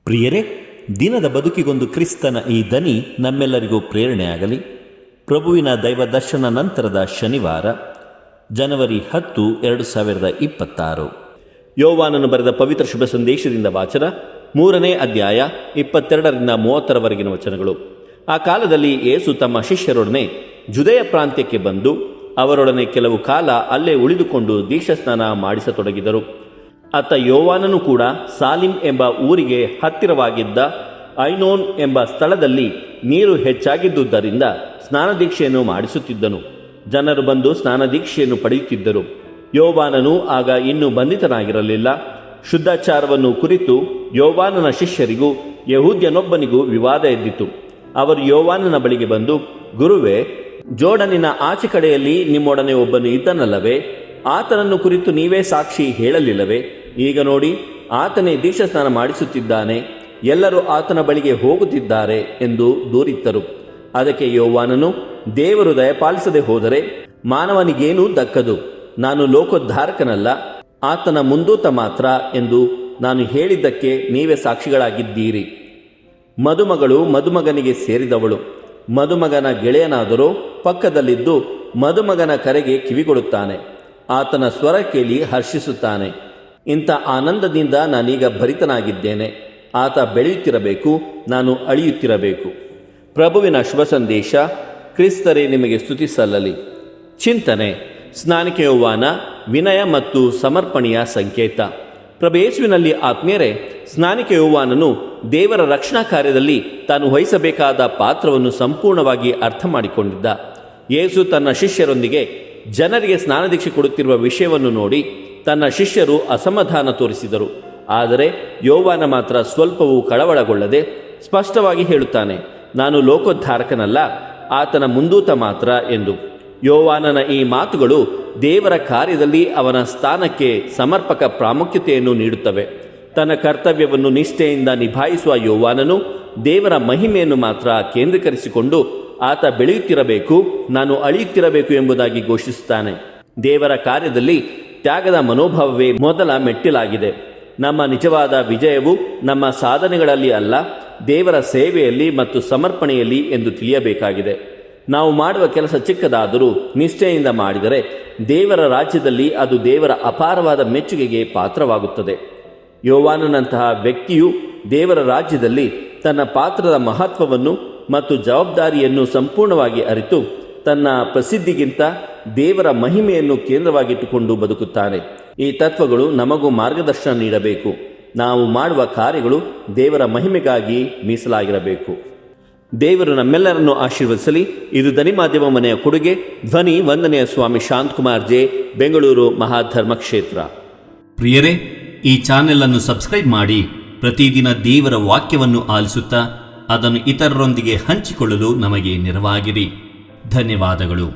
ಪ್ರಿಯರೇ, ದಿನದ ಬದುಕಿಗೊಂದು ಕ್ರಿಸ್ತನ ಈ ದನಿ ನಮ್ಮೆಲ್ಲರಿಗೂ ಪ್ರೇರಣೆಯಾಗಲಿ. ಪ್ರಭುವಿನ ದೈವ ದರ್ಶನ ನಂತರದ ಶನಿವಾರ, ಜನವರಿ 10, 2026. ಯೋವಾನನು ಬರೆದ ಪವಿತ್ರ ಶುಭ ಸಂದೇಶದಿಂದ ವಾಚನ. 3ನೇ ಅಧ್ಯಾಯ 22ರಿಂದ 30ರವರೆಗಿನ ವಚನಗಳು. ಆ ಕಾಲದಲ್ಲಿ ಯೇಸು ತಮ್ಮ ಶಿಷ್ಯರೊಡನೆ ಜುದೆಯ ಪ್ರಾಂತ್ಯಕ್ಕೆ ಬಂದು ಅವರೊಡನೆ ಕೆಲವು ಕಾಲ ಅಲ್ಲೇ ಉಳಿದುಕೊಂಡು ದೀಕ್ಷಾಸ್ನಾನ ಮಾಡಿಸತೊಡಗಿದರು. ಆತ ಯೋವಾನನು ಕೂಡ ಸಾಲಿಮ್ ಎಂಬ ಊರಿಗೆ ಹತ್ತಿರವಾಗಿದ್ದ ಐನೋನ್ ಎಂಬ ಸ್ಥಳದಲ್ಲಿ ನೀರು ಹೆಚ್ಚಾಗಿದ್ದುದರಿಂದ ಸ್ನಾನದೀಕ್ಷೆಯನ್ನು ಮಾಡಿಸುತ್ತಿದ್ದನು. ಜನರು ಬಂದು ಸ್ನಾನದೀಕ್ಷೆಯನ್ನು ಪಡೆಯುತ್ತಿದ್ದರು. ಯೋವಾನನು ಆಗ ಇನ್ನೂ ಬಂಧಿತನಾಗಿರಲಿಲ್ಲ. ಶುದ್ಧಾಚಾರವನ್ನು ಕುರಿತು ಯೋವಾನನ ಶಿಷ್ಯರಿಗೂ ಯಹೂದ್ಯನೊಬ್ಬನಿಗೂ ವಿವಾದ ಎದ್ದಿತು. ಅವರು ಯೋವಾನನ ಬಳಿಗೆ ಬಂದು, ಗುರುವೇ, ಜೋರ್ಡನಿನ ಆಚೆ ಕಡೆಯಲ್ಲಿ ನಿಮ್ಮೊಡನೆ ಒಬ್ಬನು ಇದ್ದನಲ್ಲವೇ? ಆತನನ್ನು ಕುರಿತು ನೀವೇ ಸಾಕ್ಷಿ ಹೇಳಲಿಲ್ಲವೇ? ಈಗ ನೋಡಿ, ಆತನೇ ದೀಕ್ಷಾಸ್ನಾನ ಮಾಡಿಸುತ್ತಿದ್ದಾನೆ, ಎಲ್ಲರೂ ಆತನ ಬಳಿಗೆ ಹೋಗುತ್ತಿದ್ದಾರೆ ಎಂದು ದೂರಿತ್ತರು. ಅದಕ್ಕೆ ಯೋವಾನನು, ದೇವರು ದಯಪಾಲಿಸದೆ ಹೋದರೆ ಮಾನವನಿಗೇನೂ ದಕ್ಕದು. ನಾನು ಲೋಕೋದ್ಧಾರಕನಲ್ಲ, ಆತನ ಮುಂದೂತ ಮಾತ್ರ ಎಂದು ನಾನು ಹೇಳಿದ್ದಕ್ಕೆ ನೀವೇ ಸಾಕ್ಷಿಗಳಾಗಿದ್ದೀರಿ. ಮದುಮಗಳು ಮದುಮಗನಿಗೆ ಸೇರಿದವಳು. ಮದುಮಗನ ಗೆಳೆಯನಾದರೂ ಪಕ್ಕದಲ್ಲಿದ್ದು ಮದುಮಗನ ಕರೆಗೆ ಕಿವಿಗೊಡುತ್ತಾನೆ, ಆತನ ಸ್ವರ ಕೇಳಿ ಹರ್ಷಿಸುತ್ತಾನೆ. ಇಂಥ ಆನಂದದಿಂದ ನಾನೀಗ ಭರಿತನಾಗಿದ್ದೇನೆ. ಆತ ಬೆಳೆಯುತ್ತಿರಬೇಕು, ನಾನು ಅಳಿಯುತ್ತಿರಬೇಕು. ಪ್ರಭುವಿನ ಶುಭ ಸಂದೇಶ. ಕ್ರಿಸ್ತರೇ ನಿಮಗೆ ಸ್ತುತಿ ಸಲ್ಲಲಿ. ಚಿಂತನೆ. ಸ್ನಾನಿಕ ಯೋವಾನ ವಿನಯ ಮತ್ತು ಸಮರ್ಪಣೆಯ ಸಂಕೇತ. ಪ್ರಭು ಯೇಸುವಿನಲ್ಲಿ ಆತ್ಮೀಯರೇ, ಸ್ನಾನಿಕ ಯೋವಾನನು ದೇವರ ರಕ್ಷಣಾ ಕಾರ್ಯದಲ್ಲಿ ತಾನು ವಹಿಸಬೇಕಾದ ಪಾತ್ರವನ್ನು ಸಂಪೂರ್ಣವಾಗಿ ಅರ್ಥ ಮಾಡಿಕೊಂಡಿದ್ದ. ಯೇಸು ತನ್ನ ಶಿಷ್ಯರೊಂದಿಗೆ ಜನರಿಗೆ ಸ್ನಾನದೀಕ್ಷೆ ಕೊಡುತ್ತಿರುವ ವಿಷಯವನ್ನು ನೋಡಿ ತನ್ನ ಶಿಷ್ಯರು ಅಸಮಾಧಾನ ತೋರಿಸಿದರು. ಆದರೆ ಯೋವಾನ ಮಾತ್ರ ಸ್ವಲ್ಪವೂ ಕಳವಳಗೊಳ್ಳದೆ ಸ್ಪಷ್ಟವಾಗಿ ಹೇಳುತ್ತಾನೆ, ನಾನು ಲೋಕೋದ್ಧಾರಕನಲ್ಲ, ಆತನ ಮುಂದೂತ ಮಾತ್ರ ಎಂದು. ಯೋವಾನನ ಈ ಮಾತುಗಳು ದೇವರ ಕಾರ್ಯದಲ್ಲಿ ಅವನ ಸ್ಥಾನಕ್ಕೆ ಸಮರ್ಪಕ ಪ್ರಾಮುಖ್ಯತೆಯನ್ನು ನೀಡುತ್ತವೆ. ತನ್ನ ಕರ್ತವ್ಯವನ್ನು ನಿಷ್ಠೆಯಿಂದ ನಿಭಾಯಿಸುವ ಯೋವಾನನು ದೇವರ ಮಹಿಮೆಯನ್ನು ಮಾತ್ರ ಕೇಂದ್ರೀಕರಿಸಿಕೊಂಡು ಆತ ಬೆಳೆಯುತ್ತಿರಬೇಕು, ನಾನು ಅಳಿಯುತ್ತಿರಬೇಕು ಎಂಬುದಾಗಿ ಘೋಷಿಸುತ್ತಾನೆ. ದೇವರ ಕಾರ್ಯದಲ್ಲಿ ತ್ಯಾಗದ ಮನೋಭಾವವೇ ಮೊದಲ ಮೆಟ್ಟಿಲಾಗಿದೆ. ನಮ್ಮ ನಿಜವಾದ ವಿಜಯವು ನಮ್ಮ ಸಾಧನೆಗಳಲ್ಲಿ ಅಲ್ಲ, ದೇವರ ಸೇವೆಯಲ್ಲಿ ಮತ್ತು ಸಮರ್ಪಣೆಯಲ್ಲಿ ಎಂದು ತಿಳಿಯಬೇಕಾಗಿದೆ. ನಾವು ಮಾಡುವ ಕೆಲಸ ಚಿಕ್ಕದಾದರೂ ನಿಷ್ಠೆಯಿಂದ ಮಾಡಿದರೆ ದೇವರ ರಾಜ್ಯದಲ್ಲಿ ಅದು ದೇವರ ಅಪಾರವಾದ ಮೆಚ್ಚುಗೆಗೆ ಪಾತ್ರವಾಗುತ್ತದೆ. ಯೋವಾನನಂತಹ ವ್ಯಕ್ತಿಯು ದೇವರ ರಾಜ್ಯದಲ್ಲಿ ತನ್ನ ಪಾತ್ರದ ಮಹತ್ವವನ್ನು ಮತ್ತು ಜವಾಬ್ದಾರಿಯನ್ನು ಸಂಪೂರ್ಣವಾಗಿ ಅರಿತು ತನ್ನ ಪ್ರಸಿದ್ಧಿಗಿಂತ ದೇವರ ಮಹಿಮೆಯನ್ನು ಕೇಂದ್ರವಾಗಿಟ್ಟುಕೊಂಡು ಬದುಕುತ್ತಾನೆ. ಈ ತತ್ವಗಳು ನಮಗೂ ಮಾರ್ಗದರ್ಶನ ನೀಡಬೇಕು. ನಾವು ಮಾಡುವ ಕಾರ್ಯಗಳು ದೇವರ ಮಹಿಮೆಗಾಗಿ ಮೀಸಲಾಗಿರಬೇಕು. ದೇವರು ನಮ್ಮೆಲ್ಲರನ್ನು ಆಶೀರ್ವದಿಸಲಿ. ಇದು ಧ್ವನಿ ಮಾಧ್ಯಮ ಮನೆಯ ಕೊಡುಗೆ. ಧ್ವನಿ ವಂದನೆಯ ಸ್ವಾಮಿ ಶಾಂತಕುಮಾರ್ ಜೆ, ಬೆಂಗಳೂರು ಮಹಾಧರ್ಮಕ್ಷೇತ್ರ. ಪ್ರಿಯರೇ, ಈ ಚಾನೆಲ್ ಅನ್ನು ಸಬ್ಸ್ಕ್ರೈಬ್ ಮಾಡಿ ಪ್ರತಿದಿನ ದೇವರ ವಾಕ್ಯವನ್ನು ಆಲಿಸುತ್ತಾ ಅದನ್ನು ಇತರರೊಂದಿಗೆ ಹಂಚಿಕೊಳ್ಳಲು ನಮಗೆ ನೆರವಾಗಿರಿ. ಧನ್ಯವಾದಗಳು.